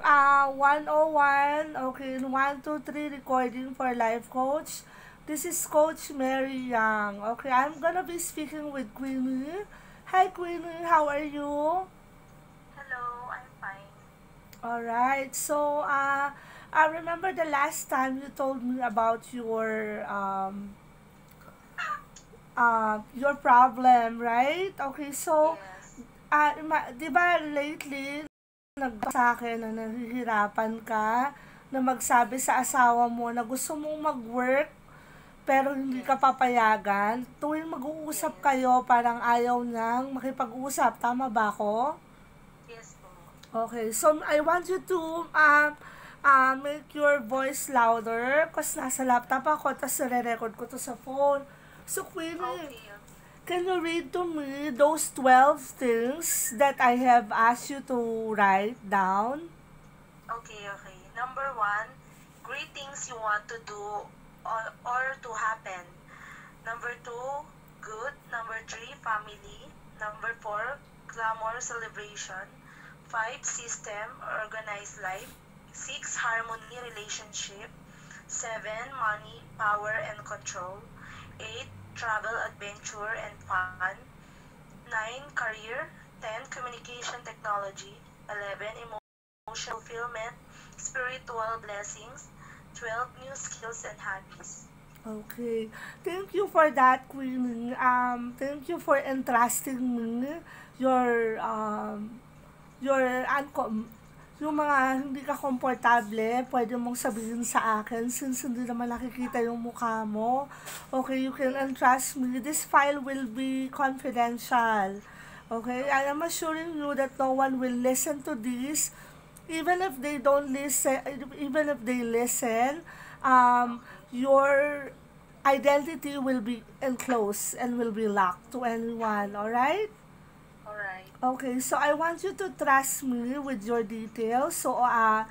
101, okay, 1, 2, 3 recording for Life Coach. This is Coach Mary Young. Okay, I'm gonna be speaking with Queenie. Hi Queenie, how are you? Hello, I'm fine. Alright, so I remember the last time you told me about your problem, right? Okay, so Yes. di ba lately sa akin na nahihirapan ka na magsabi sa asawa mo na gusto mong mag-work pero hindi ka Yes. papayagan. Tuwing mag-uusap Yes. kayo, parang ayaw niyang makipag-usap. Tama ba ako? Yes po. Okay, so I want you to make your voice louder kasi nasa laptop ako tapos nare-record ko to sa phone. So, Queenie, Okay, okay. can you read to me those 12 things that I have asked you to write down? Okay, okay. Number one, great things you want to do or to happen. Number two, good. Number three, family. Number four, glamour celebration. Five, system, organized life. Six, harmony, relationship. Seven, money, power, and control. Eight, travel, adventure, and fun. 9, career. 10, communication technology. 11, emotional fulfillment, spiritual blessings. 12, new skills and hobbies. Okay. Thank you for that, Queenie. Thank you for entrusting me your your yung mga hindi ka komportable, pwede mong sabihin sa akin since hindi naman nakikita yung mukha mo. Okay, you can Yes. entrust me. This file will be confidential. Okay, I Okay. am assuring you that no one will listen to this. Even if they don't listen, even if they listen, Okay. your identity will be enclosed and will be locked to anyone. All right? Alright. Okay, so I want you to trust me with your details. So, I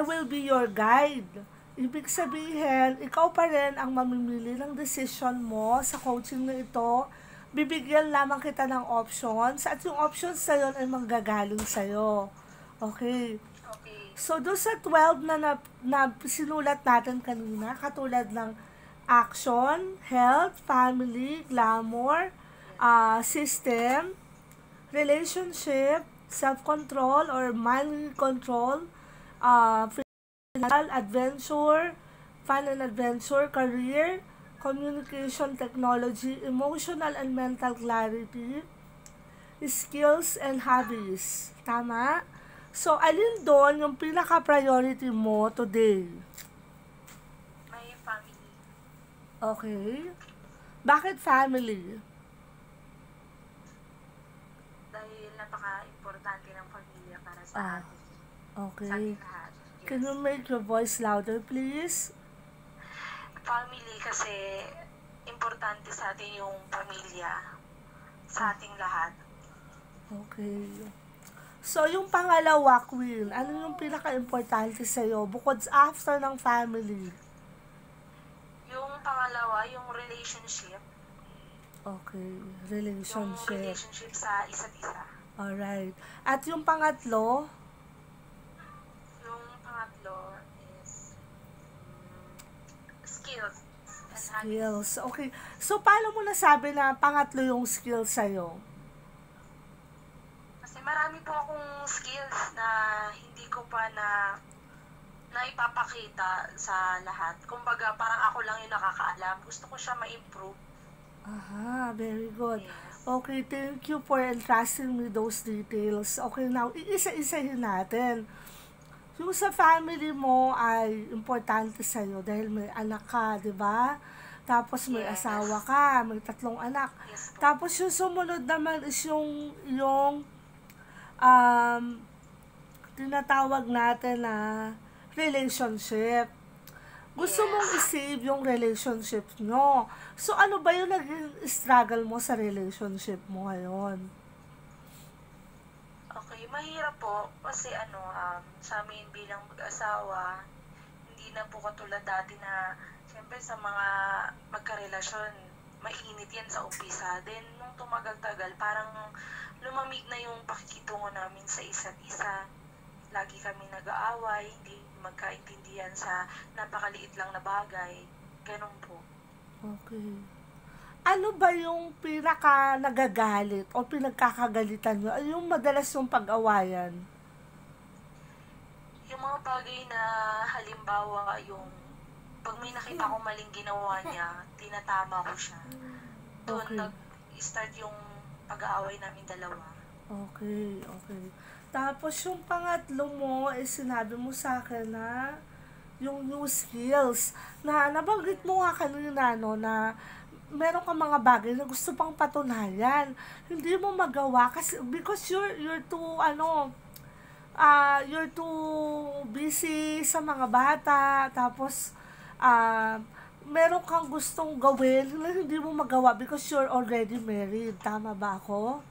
will be your guide. Ibig sabihin, ikaw pa rin ang mamimili ng decision mo sa coaching na ito. Bibigyan lamang kita ng options at yung options na yun ay manggagaling sa'yo. Okay. Okay. So, doon sa 12 na sinulat natin kanina, katulad ng action, health, family, glamour, Yes. system, relationship, self-control or mind control, financial adventure, fun and adventure, career, communication technology, emotional and mental clarity, skills and hobbies. Tama? So, alin doon yung pinaka-priority mo today? My family. Okay? Bakit family? Dahil napaka-importante ng pamilya para sa Ah, atin. Sa okay. ating lahat. Can Yes. you make your voice louder, please? Family kasi importante sa atin yung pamilya. Sa ating lahat. Okay. So, yung pangalawa, Queen, ano yung pinaka-importante sa'yo bukod after ng family? Yung pangalawa, yung relationship. Okay, Yung relationship. relationship sa isa't isa. Alright. At yung pangatlo, Yung pangatlo is skills and hobbies. skills. Okay. So, paano mo nasabi na pangatlo yung skills sa'yo? Kasi marami po akong skills na hindi ko pa na ipapakita sa lahat. Kumbaga, parang ako lang yung nakakaalam. Gusto ko siya ma-improve. Aha, very good. Yes. Okay, thank you for entrusting me those details. Okay, now, iisa-isahin natin. Yung sa family mo ay importante sa'yo dahil may anak ka, di ba? Tapos may asawa Yes. ka, may 3 anak. Yes po. Tapos yung sumunod naman is yung um, tinatawag natin na relationship. Gusto mong Yes. i-save yung relationship nyo. So, ano ba yung naging struggle mo sa relationship mo ngayon? Okay, mahirap po kasi sa amin bilang mag-asawa, hindi na po katulad dati na siyempre sa mga magkarelasyon, mainit yan sa umpisa. Then, nung tumagal-tagal, parang lumamig na yung pakikitungo namin sa isa't isa. lagi kami nag-aaway, hindi magkaintindihan sa napakaliit lang na bagay. Ganun po. Okay. Ano ba yung pinaka nagagalit o pinagkakagalitan nyo? Ano yung madalas yung pag-awayan? Yung mga bagay na halimbawa yung pag may nakita akong maling ginawa niya, tinatama ko siya. Doon Okay. nag-start yung pag-aaway namin dalawa. Okay, okay. Tapos yung pangatlo mo, sinabi mo sa akin na yung new skills. Na nabanggit mo nga kanina, no, na meron kang mga bagay na gusto pang patunayan. Hindi mo magawa kasi because you're too you're too busy sa mga bata, tapos meron kang gustong gawin na hindi mo magawa because you're already married. Tama ba ako?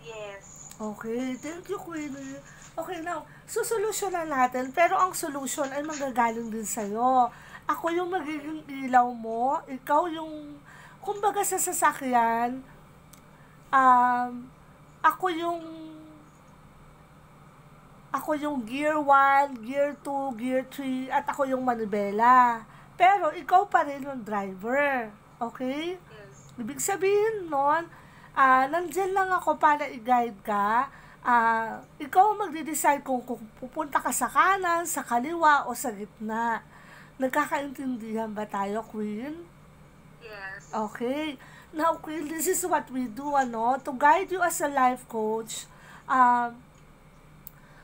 Yes. Okay, thank you, Queenie. Okay, now, susolusyonan natin, pero ang solution ay manggagaling din sa'yo. Ako yung magiging ilaw mo, ikaw yung, kumbaga sa sasakyan, um, ako yung, ako yung gear 1, gear 2, gear 3, at ako yung manibela. Pero, ikaw pa rin yung driver. Okay? Yes. Ibig sabihin nun, nandyan lang ako para i-guide ka. Ikaw ang magde-decide kung pupunta ka sa kanan, sa kaliwa, o sa gitna. Nagkakaintindihan ba tayo, Queen? Yes. Okay. Now, Queen, this is what we do, to guide you as a life coach.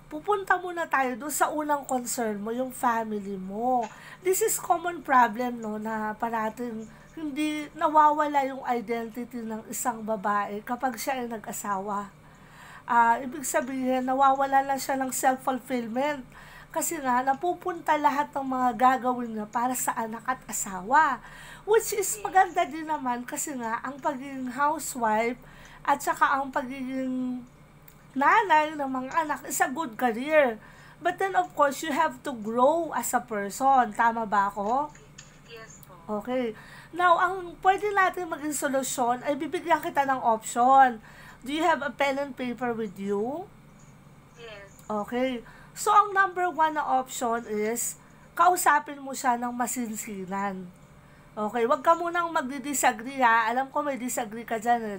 Pupunta muna tayo doon sa unang concern mo, yung family mo. This is common problem, no, na parating hindi nawawala yung identity ng isang babae kapag siya ay nag-asawa. Ibig sabihin, nawawala na siya ng self-fulfillment. Kasi nga, napupunta lahat ng mga gagawin niya para sa anak at asawa. Which is maganda din naman kasi nga, ang pagiging housewife at saka ang pagiging nanay ng mga anak is a good career. But then, of course, you have to grow as a person. Tama ba ako? Yes po. Okay. Now, ang pwede natin maging solusyon ay bibigyan kita ng option. Do you have a pen and paper with you? Yes. Okay. So, ang number 1 na option is, kausapin mo siya ng masinsinan. Okay, wag ka munang magdi-disagree ha. Alam ko may disagree ka dyan,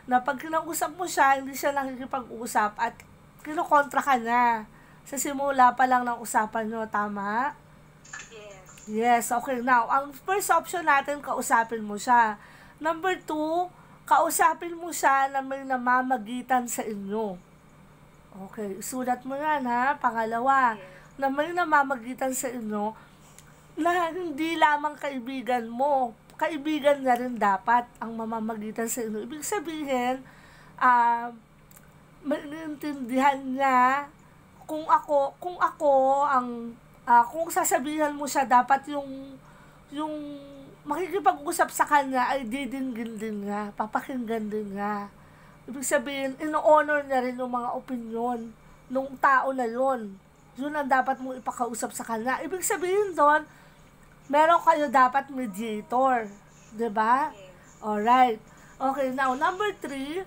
na pag kinausap mo siya, hindi siya nakikipag-usap at kinokontra ka na. Sa simula pa lang ng usapan nyo, tama? Yes. Yes, okay. Now, ang first option natin, kausapin mo siya. Number 2, kausapin mo siya na may namamagitan sa inyo. Okay, sulat mo yan ha. Pangalawa, na may namamagitan sa inyo na hindi lamang kaibigan mo, kaibigan na rin dapat ang mamamagitan sa inyo. Ibig sabihin, maintindihan niya kung sasabihan mo siya, dapat yung makikipag-usap sa kanya ay didinggin din nga, papakinggan din nga. Ibig sabihin, ino-honor niya rin yung mga opinion ng tao na yun. Yun ang dapat mong ipakausap sa kanya. Ibig sabihin doon, meron kayo dapat mediator. Diba? Yes. Alright. Okay, now, number 3,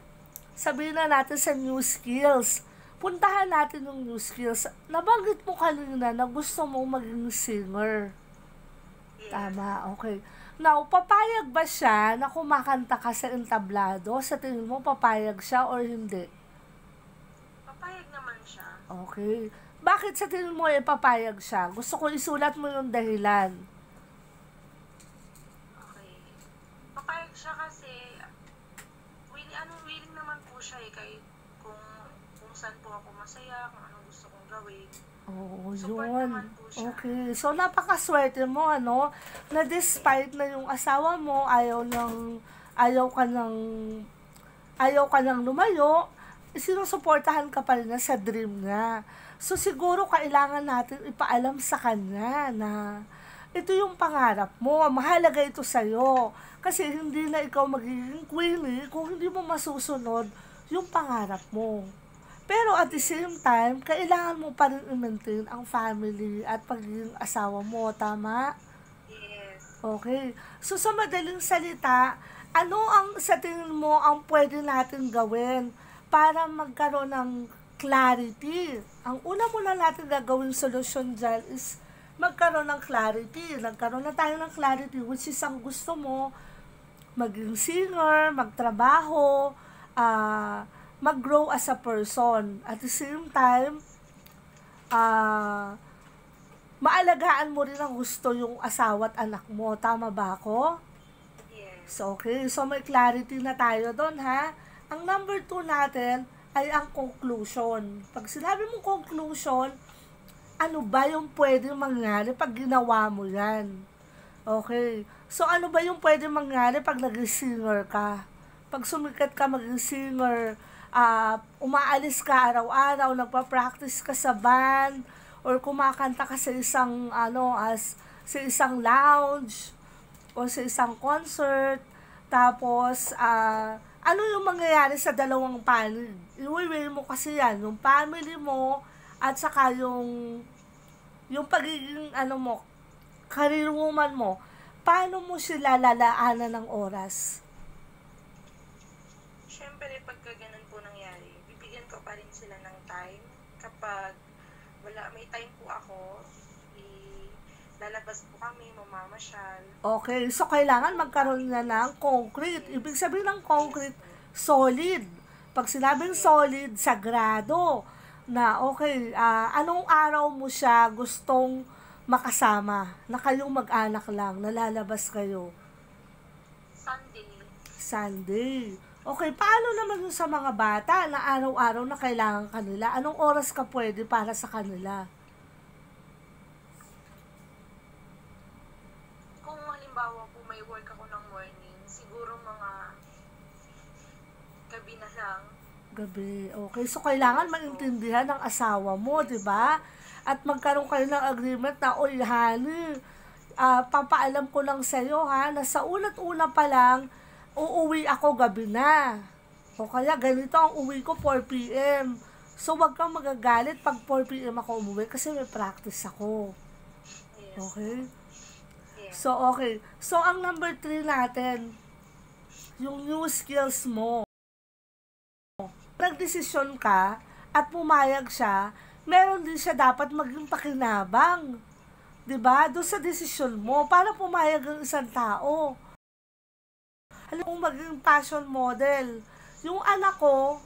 sabihin na natin sa new skills. Puntahan natin yung new skills. Nabanggit mo kanina na gusto mong maging singer. Yes. Tama, okay. Now, papayag ba siya na kumakanta ka sa entablado? Sa tingin mo, papayag siya or hindi? Papayag naman siya. Okay. Bakit sa tingin mo papayag siya? Gusto ko isulat mo yung dahilan. Okay. Papayag siya kasi willing naman po siya kahit kung saan po ako masaya, kung ano gusto kong gawin. Oh, Support yun. naman po siya. Okay. So, napakaswerte mo, na despite na yung asawa mo, ayaw ka nang lumayo, sinusuportahan ka pa rin na sa dream niya. So, siguro kailangan natin ipaalam sa kanya na ito yung pangarap mo, mahalaga ito sa'yo. Kasi hindi na ikaw magiging queenie kung hindi mo masusunod yung pangarap mo. Pero at the same time, kailangan mo pa rin i-maintain ang family at pagiging asawa mo, tama? Yes. Okay. So, sa madaling salita, ano ang sa tingin mo ang pwede natin gawin para magkaroon ng clarity. Ang una muna natin gagawin solusyon dyan is magkaroon ng clarity. Nagkaroon na tayo ng clarity, which is ang gusto mo, maging singer, magtrabaho, mag-grow as a person. At the same time, maalagaan mo rin ang gusto yung asawa at anak mo. Tama ba ako? Yes. So, okay. So, may clarity na tayo doon, ha? Ang number 2 natin ay ang conclusion. Pag sinabi mong conclusion, ano ba yung pwede mangyari pag ginawa mo yan? Okay. So, ano ba yung pwede mangyari pag naging singer ka? Pag sumikat ka maging singer, umaalis ka araw-araw, nagpa-practice ka sa band, or kumakanta ka sa isang, sa isang lounge, o sa isang concert, tapos, ano yung mangyayari sa dalawang panig? Iwiwi mo kasi yan, yung family mo, at saka yung pagiging, career woman mo, paano mo sila lalaanan ng oras? Siyempre, pagka ganun po nangyari, bibigyan ko pa rin sila ng time. Kapag may time po ako, lalabas po kami, mamamasyal. Okay, so kailangan magkaroon na ng concrete. Ibig sabihin ng concrete, solid. Pag sinabing solid, sagrado. Na okay, anong araw mo siya gustong makasama? Na kayong mag-anak lang, nalalabas kayo? Sunday. Okay, paano naman yung sa mga bata na araw-araw na kailangan kanila? Anong oras ka pwede para sa kanila? Kung halimbawa po may work ako ng morning, siguro mga gabi na lang. Gabi. Okay, so kailangan maintindihan ng asawa mo, di ba? At magkaroon kayo ng agreement na, oy, honey, papaalam ko lang sa'yo, ha, na sa una't-una pa lang, uuwi ako gabi na. O kaya ganito ang uwi ko 4 p.m. So, wag kang magagalit pag 4 p.m. ako umuwi kasi may practice ako. Okay? So, okay. So, ang number 3 natin, yung new skills mo. Nagdesisyon ka at pumayag siya, meron din siya dapat maging pakinabang. 'Di ba? Doon sa desisyon mo, para pumayag ang isang tao. Alam mo, maging fashion model. Yung anak ko,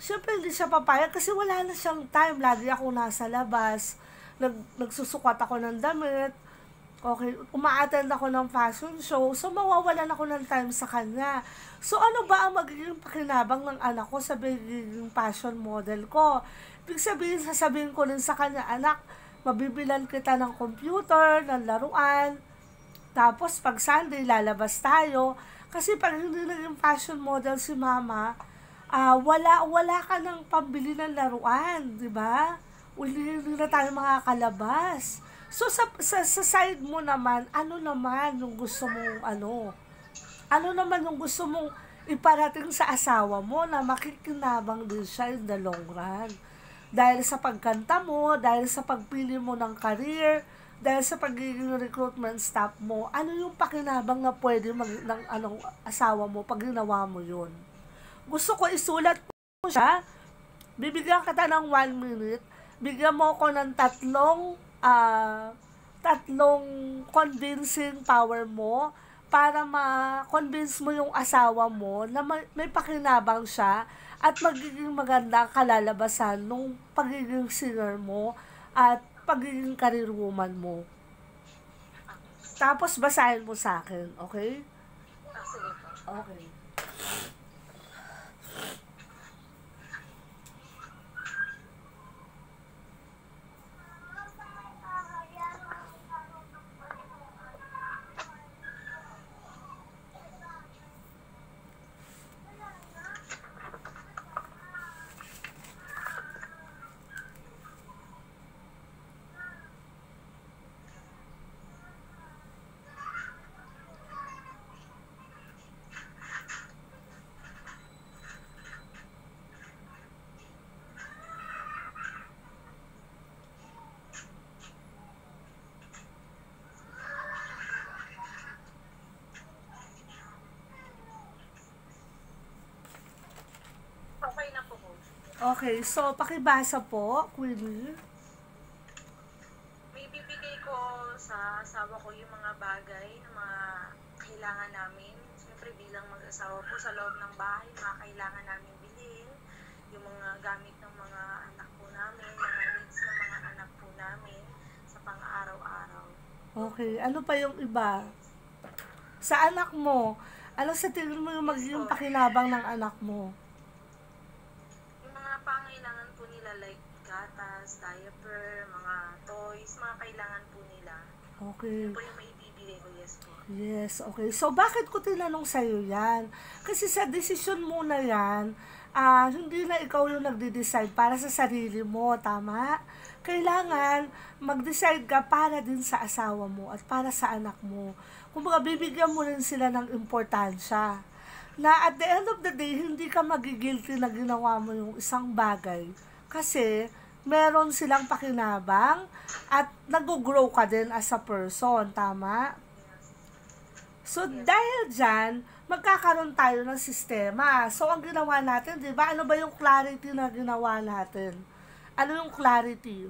syempre hindi siya papayag kasi wala na siyang time. Lagi ako nasa labas. Nagsusukat ako ng damit. Okay, uma-attend ako ng fashion show. So, mawawalan ako ng time sa kanya. So, ano ba ang magiging pakinabang ng anak ko sa magiging fashion model ko? Ibig sabihin, sasabihin ko rin sa kanya, anak, mabibilan kita ng computer, ng laruan. Tapos, pag Sunday, lalabas tayo. Kasi pag hindi naging fashion model si mama, wala ka ng pambili ng laruan, di ba? Hindi na tayo makakalabas. So, sa side mo naman, ano naman yung gusto mong, ano naman yung gusto mong iparating sa asawa mo na makikinabang din siya in the long run? Dahil sa pagkanta mo, dahil sa pagpili mo ng career, dahil sa pagiging recruitment staff mo, ano yung pakinabang na pwede ng asawa mo pag ginawa mo yun? Gusto ko isulat mo siya, bibigyan kita ng 1 minute, bigyan mo ko ng tatlong convincing power mo para ma-convince mo yung asawa mo na may pakinabang siya at magiging maganda kalalabasan nung pagiging singer mo at pagiging career woman mo. Tapos basahin mo sa akin, okay? Sige po. Okay. Okay, so pakibasa po, Queenie. May bibigay ko sa asawa ko yung mga bagay na mga kailangan namin. Siyempre bilang mag-asawa po sa loob ng bahay, mga kailangan namin bilhin. Yung mga gamit ng mga anak po namin, mga needs ng mga anak po namin sa pang-araw-araw. Okay, ano pa yung iba? Sa anak mo, ano sa tingin mo yung magiging pakinabang ng anak mo? Yung mga pangailangan po nila like gatas, diaper, mga toys, mga kailangan po nila. Okay. Yun po yung may bibigay ko, yes po. Yes, okay. So, bakit ko tinanong sa'yo yan? Kasi sa desisyon mo na yan, hindi na ikaw yung nagde-decide para sa sarili mo, tama? Kailangan mag-decide ka para din sa asawa mo at para sa anak mo. Kumbaga, bibigyan mo rin sila ng importansya. Na at the end of the day, hindi ka magigilty na ginawa mo yung isang bagay. Kasi, meron silang pakinabang at nag-grow ka din as a person, tama? So, dahil dyan, magkakaroon tayo ng sistema. So, ang ginawa natin, di ba? Ano ba yung clarity na ginawa natin? Ano yung clarity?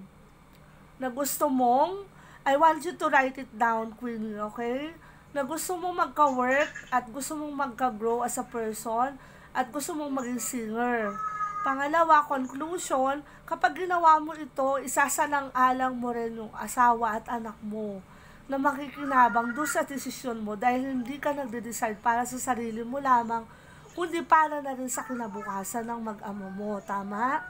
Na gusto mong, I want you to write it down, Queenie, okay? Na gusto mong magka-work at gusto mong magka-grow as a person at gusto mong maging singer. Pangalawa, conclusion, kapag ginawa mo ito, isasalang-alang mo rin yung asawa at anak mo na makikinabang doon sa desisyon mo dahil hindi ka nagde-decide para sa sarili mo lamang, kundi para na rin sa kinabukasan ng mag-ama mo. Tama?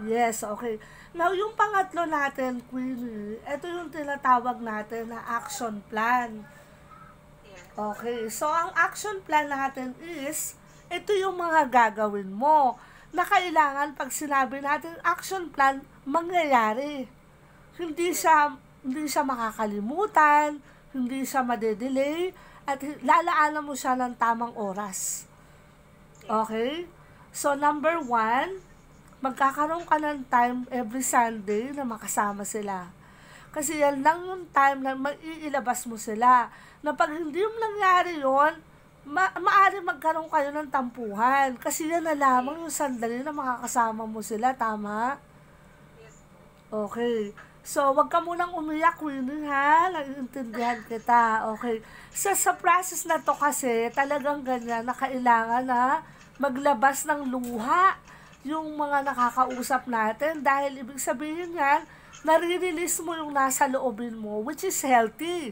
Yes, okay. Now, yung pangatlo natin, Queenie, ito yung tinatawag natin na action plan. Okay, so ang action plan natin is, ito yung mga gagawin mo na kailangan pag sinabi natin action plan, mangyayari. Hindi siya makakalimutan, hindi siya madedelay, at lalaanan mo siya ng tamang oras. Okay? So, number 1, magkakaroon ka ng time every Sunday na makasama sila. Kasi yan lang yung time na maiilabas mo sila. Na pag hindi mo nangyari yun, maaari magkaroon kayo ng tampuhan. Kasi yan na lamang yung sandali na makakasama mo sila, tama? Okay. So, wag ka munang umiyak, Queenie, ha? Naiintindihan kita. Okay. Sa process na to kasi, talagang ganyan na kailangan na maglabas ng luha yung mga nakakausap natin. Dahil ibig sabihin yan, nare-release mo yung nasa loobin mo, which is healthy.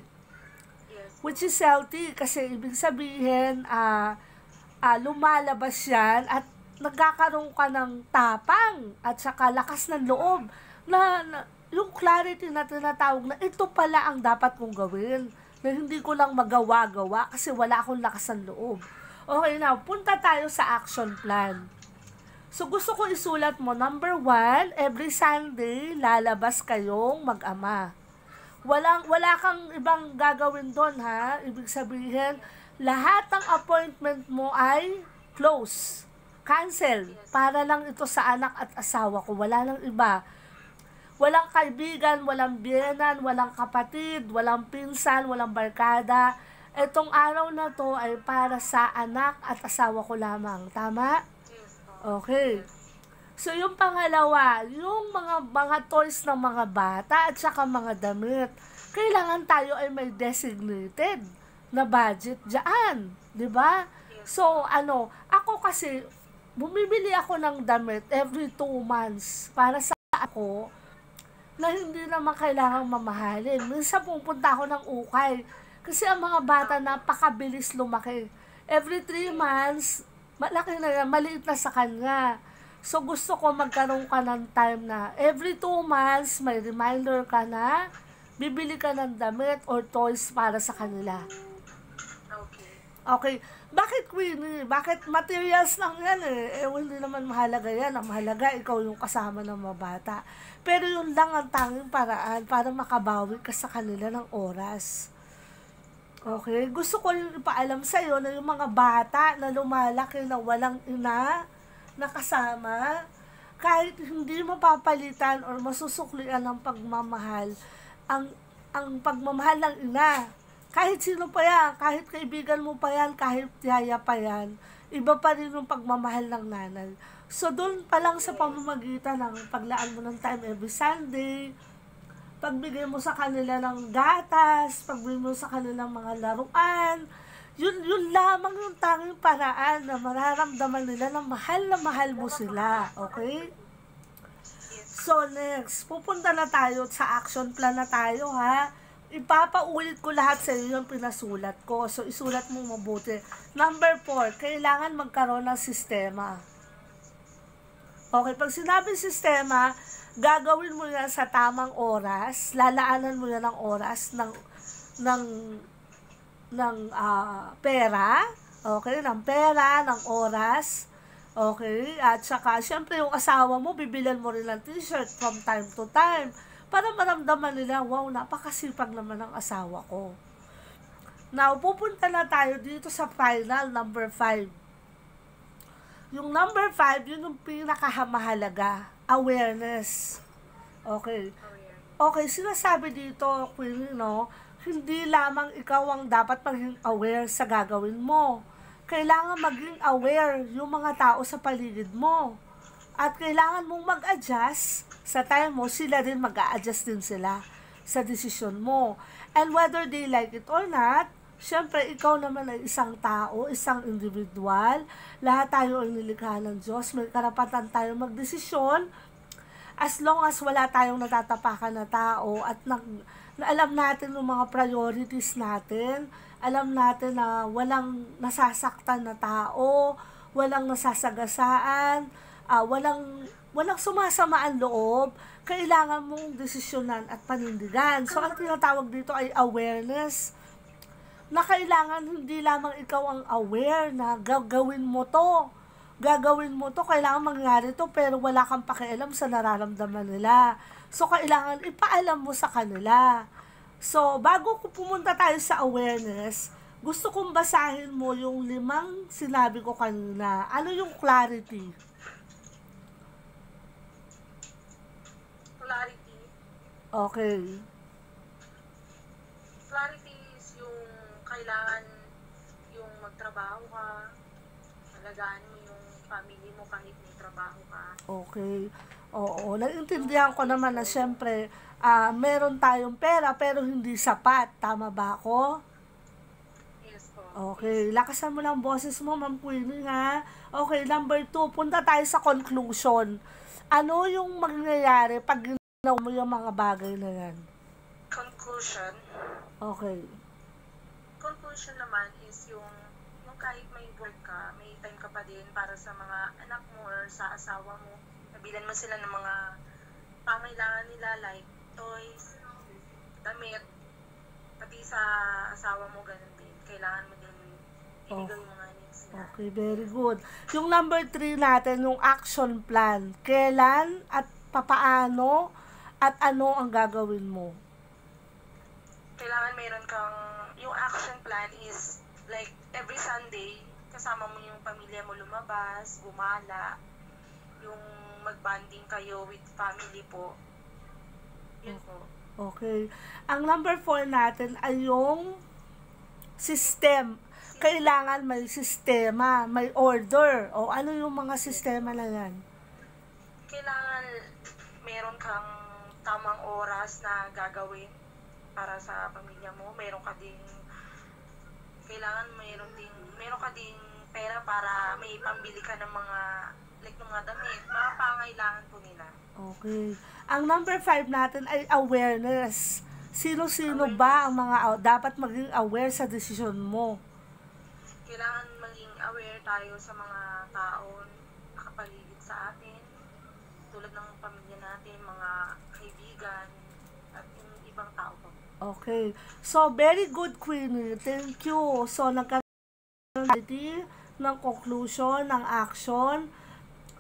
Which is healthy kasi ibig sabihin, lumalabas yan at nagkakaroon ka ng tapang at saka lakas ng loob na yung clarity na tinatawag na ito pala ang dapat kong gawin. Na hindi ko lang magawa-gawa kasi wala akong lakas ng loob. Okay, now, punta tayo sa action plan. So, gusto ko isulat mo, number 1, every Sunday, lalabas kayong mag-ama. Wala kang ibang gagawin doon, ha? Ibig sabihin, lahat ng appointment mo ay close. Cancel. Para lang ito sa anak at asawa ko. Wala nang iba. Walang kaibigan, walang biyenan, walang kapatid, walang pinsan, walang barkada. Itong araw na to ay para sa anak at asawa ko lamang. Tama? Okay. So, yung pangalawa, yung mga toys ng mga bata at saka mga damit, kailangan tayo ay may designated na budget dyan. Diba? So, ako kasi, bumibili ako ng damit every 2 months para sa ako na hindi naman kailangang mamahalin. Minsan pupunta ako ng ukay kasi ang mga bata napakabilis lumaki. Every 3 months, malaki na yan, maliit na sa kanya. So, gusto ko magkaroon ka ng time na every 2 months, may reminder ka na bibili ka ng damit or toys para sa kanila. Okay. Bakit, Queenie? Bakit materials lang yan eh? Hindi naman mahalaga yan. Ang mahalaga, ikaw yung kasama ng mga bata. Pero yun lang ang tanging paraan para makabawi ka sa kanila ng oras. Okay? Gusto ko yung ipaalam sa'yo na yung mga bata na lumalaki na walang ina na kasama, kahit hindi mapapalitan or masusuklian ng pagmamahal, ang pagmamahal ng ina. Kahit sino pa yan, kahit kaibigan mo pa yan, kahit yaya pa yan, iba pa rin yung pagmamahal ng nanay. So, doon pa lang sa pamamagitan ng paglaan mo ng time every Sunday, pagbigay mo sa kanila ng gatas, pagbigay mo sa kanila ng mga laruan, yun lamang yung tanging paraan na mararamdaman nila na mahal mo sila. Okay? So, next, pupunta na tayo sa action plan na tayo, ha? Ipapaulit ko lahat sa iyo yung pinasulat ko. So, isulat mo mabuti. Number 4, kailangan magkaroon ng sistema. Okay, pag sinabing sistema, gagawin mo yan sa tamang oras, lalaanan mo yan ng oras ng pera, okay, ng pera, ng oras, okay, at saka, syempre yung asawa mo, bibilan mo rin ng t-shirt from time to time, para maramdaman nila, wow, napakasipag naman ng asawa ko. Now, pupunta na tayo dito sa final, number 5. Yung number 5, yun yung pinakamahalaga, awareness. Okay. Okay, sinasabi dito, Queen, no, hindi lamang ikaw ang dapat maging aware sa gagawin mo. Kailangan maging aware yung mga tao sa paligid mo. At kailangan mong mag-adjust sa time mo, sila din mag-a-adjust din sila sa desisyon mo. And whether they like it or not, syempre, ikaw naman ay isang tao, isang individual. Lahat tayo ay nilikha ng Diyos. May karapatan tayo magdesisyon. As long as wala tayong natatapakan na tao at na alam natin yung mga priorities natin, alam natin na walang nasasaktan na tao, walang nasasagasaan, walang sumasamaan loob, kailangan mong desisyonan at panindigan. So, ang tinatawag dito ay awareness, na kailangan hindi lamang ikaw ang aware na gagawin mo to, kailangan mangyari to, pero wala kang pakialam sa nararamdaman nila. So, kailangan ipaalam mo sa kanila. So, bago ko pumunta tayo sa awareness, gusto kong basahin mo yung 5 sinabi ko kanina. Ano yung clarity? Clarity. Okay. Clarity is yung kailangan yung magtrabaho ka, alagaan mo yung family mo kahit may trabaho ka. Okay. Oo, naiintindihan ko naman na syempre, meron tayong pera pero hindi sapat. Tama ba ako? Yes po. Okay, lakasan mo lang boses mo, Ma'am Queenie, ha? Okay, number 2, punta tayo sa conclusion. Ano yung mangyayari pag ginawa mo yung mga bagay na yan? Conclusion. Okay. Conclusion naman is yung kahit may work ka, may time ka pa din para sa mga anak mo or sa asawa mo. Nabilan mo sila ng mga pangailangan nila like toys, damit, pati sa asawa mo ganun din. Kailangan mo din ibigay yung mga needs nila. Okay, very good. Yung number 3 natin, yung action plan. Kailan at papaano at ano ang gagawin mo? Kailangan mayroon kang, yung action plan is like every Sunday, kasama mo yung pamilya mo lumabas, gumala, yung mag-bonding kayo with family po. Yun po. Okay. Ang number 4 natin ay yung system. Kailangan may sistema, may order. O ano yung mga sistema na yan? Kailangan meron kang tamang oras na gagawin para sa pamilya mo. Meron ka ding meron ka ding pera para may pambili ka ng mga mga damit, mga pangailangan po nila. Okay. Ang number 5 natin ay awareness. Sino-sino ba ang mga dapat maging aware sa desisyon mo? Kailangan maging aware tayo sa mga tao nakapaligid sa atin, tulad ng pamilya natin, mga kaibigan, at yung ibang tao po. Okay. So, very good, Queenie. Thank you. So, nagkaroon ng conclusion, ng action,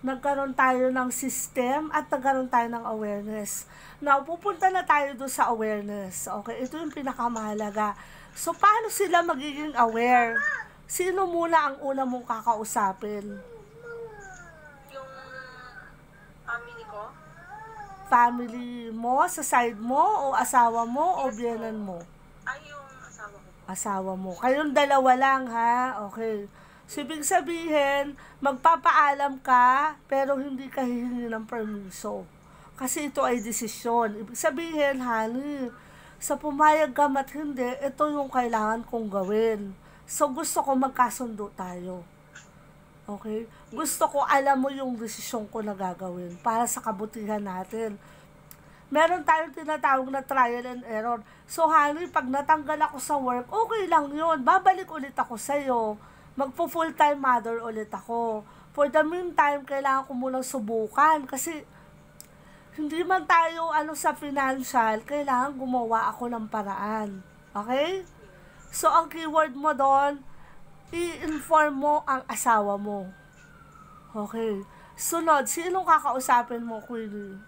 nagkaroon tayo ng system, at nagkaroon tayo ng awareness. Now, pupunta na tayo doon sa awareness. Okay, ito yung pinakamahalaga. So, paano sila magiging aware? Sino muna ang una mong kakausapin? Yung family ko. Family mo, sa side mo, o asawa mo, o biyenan mo? Ay, yung asawa ko po. Asawa mo. Kayong dalawa lang, ha? Okay. So, ibig sabihin, magpapaalam ka, pero hindi ka hihingi ng permiso. Kasi ito ay desisyon. Ibig sabihin, honey, sa pumayag ka mat hindi, ito yung kailangan kong gawin. So, gusto ko magkasundo tayo. Okay? Gusto ko alam mo yung desisyon ko na gagawin para sa kabutihan natin. Meron tayong tinatawag na trial and error. So, honey, pag natanggal ako sa work, okay lang yun. Babalik ulit ako sa'yo. Magpo-full-time mother ulit ako. For the meantime, kailangan ko munang subukan. Kasi, hindi man tayo sa financial, kailangan gumawa ako ng paraan. Okay? So, ang keyword mo doon, i-inform mo ang asawa mo. Okay. Sunod, sinong kakausapin mo, Queenie?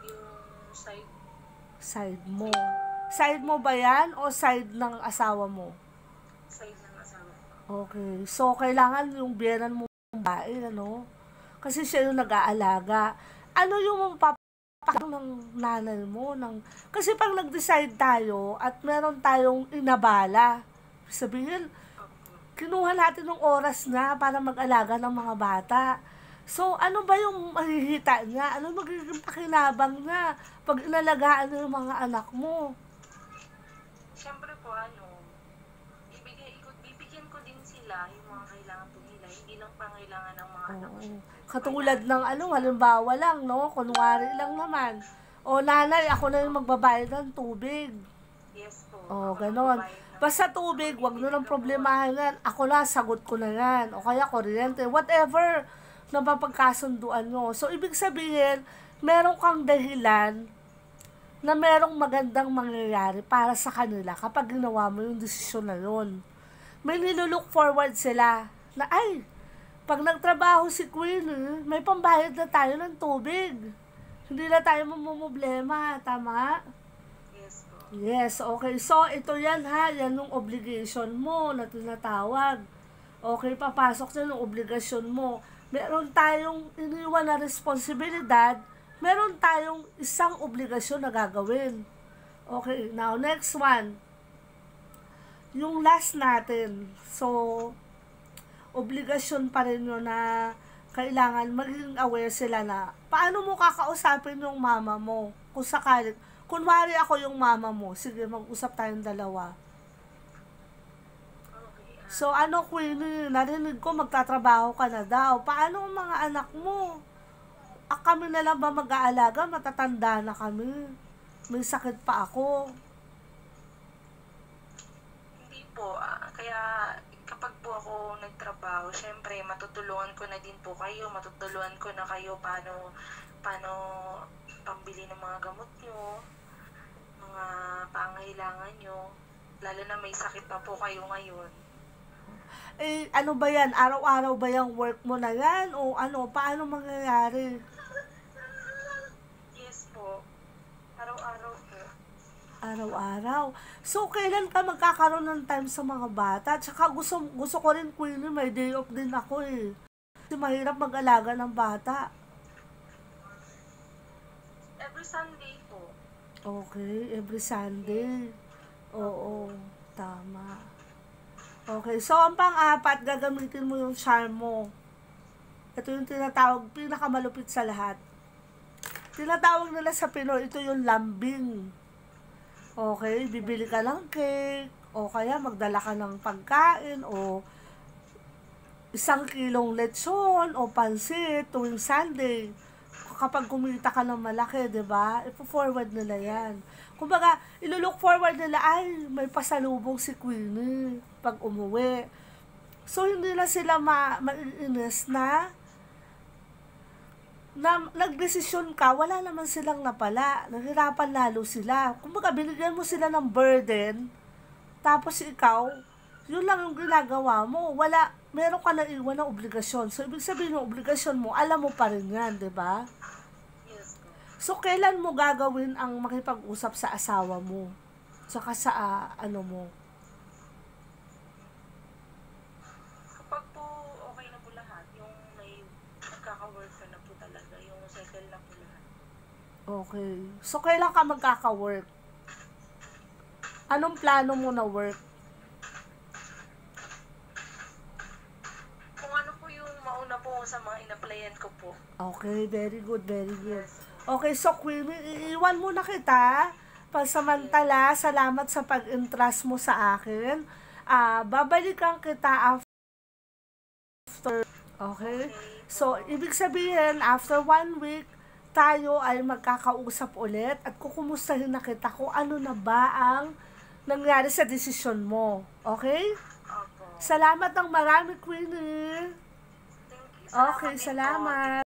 Yung side. Side mo. Side mo ba yan o side ng asawa mo? Side ng asawa. Okay. So, kailangan yung biyenan mo babae, Kasi siya yung nag-aalaga. Ano yung ng nanay mo? Kasi pag nag-decide tayo at meron tayong inabala, sabihin, kinuha natin ng oras na para mag-alaga ng mga bata. So, ano ba yung mahihita niya? Ano magiging pakinabang niya pag inalagaan niya yung mga anak mo? Siyempre po, bibigyan ko din sila yung mga kailangan po nila. Hindi lang pangailangan ng mga anak. Katulad ng halimbawa lang, kunwari lang naman. O nanay, ako na yung magbabayad ng tubig. Yes po. Ganon. Basta tubig, wag nyo lang problemahin yan. Ako na, sagot ko na yan. O kaya kuryente, whatever na mapagkasunduan nyo. So, ibig sabihin, meron kang dahilan na merong magandang mangyayari para sa kanila kapag ginawa mo yung desisyon na yun. May nilulook forward sila na, pag nagtrabaho si Queen, may pambayad na tayo ng tubig. Hindi na tayo mamumblema, tama? Yes po. Yes, okay. So, ito yan yan yung obligation mo na tinatawag. Okay, papasok na yung obligasyon mo. Meron tayong iniwan na responsibilidad, meron tayong isang obligasyon na gagawin. Okay, now next one. Yung last natin. So, obligasyon pa rin yun na kailangan maging aware sila na paano mo kakausapin yung mama mo kung sakali. Kunwari ako yung mama mo, sige, mag-usap tayong dalawa. So, Queenie, narinig ko magtatrabaho ka na daw. Paano ang mga anak mo? Kami na lang ba mag-aalaga? Matatanda na kami. May sakit pa ako. Hindi po. Kaya kapag po ako nagtrabaho, syempre matutulungan ko na din po kayo. Matutulungan ko na kayo paano pambili ng mga gamot nyo, mga pangailangan nyo. Lalo na may sakit pa po kayo ngayon. Ano ba yan? Araw-araw ba yung work mo na yan? O paano mangyayari? Yes po. Araw-araw po. Araw-araw. So, kailan ka magkakaroon ng time sa mga bata? Tsaka gusto ko rin, Queenie, may day off din ako Kasi mahirap mag-alaga ng bata. Every Sunday po. Okay, every Sunday. Oo, tama. Okay, so ang pang-apat, gagamitin mo yung charm mo. Ito yung tinatawag, pinakamalupit sa lahat. Tinatawag nila sa Pinoy, ito yung lambing. Okay, bibili ka ng cake, o kaya magdala ka ng pagkain, o 1 kilong lechon, o pansit, tuwing Sunday. Kapag kumita ka ng malaki, diba? Ipo-forward nila yan. Kumbaga, ilulook forward nila, may pasalubong si Queenie pag umuwi. So, hindi na sila maiinis na nagdesisyon ka, wala naman silang napala. Nahirapan lalo sila. Kumbaga, binigyan mo sila ng burden, tapos ikaw, yun lang yung ginagawa mo. Meron ka na iwan na obligasyon. So, ibig sabihin yung obligasyon mo, alam mo pa rin yan, diba? So, kailan mo gagawin ang makipag-usap sa asawa mo? Tsaka sa mo? Kapag po okay na po lahat, yung may magkaka-work ka na po talaga, yung settle na po lahat. Okay. So, kailan ka magkaka-work? Anong plano mo na work? Sasabayan ko po. Okay, very good, very good. Yes. Okay, so Queenie, iiwan muna kita. Pansamantala, salamat sa pag-entrust mo sa akin. Babalikan kita after. Okay? So, ibig sabihin, after 1 week, tayo ay magkakausap ulit at kukumustahin na kita kung ano na ba ang nangyari sa desisyon mo. Okay? Opo. Salamat ng marami, Queenie. Thank you. Okay, din po. salamat.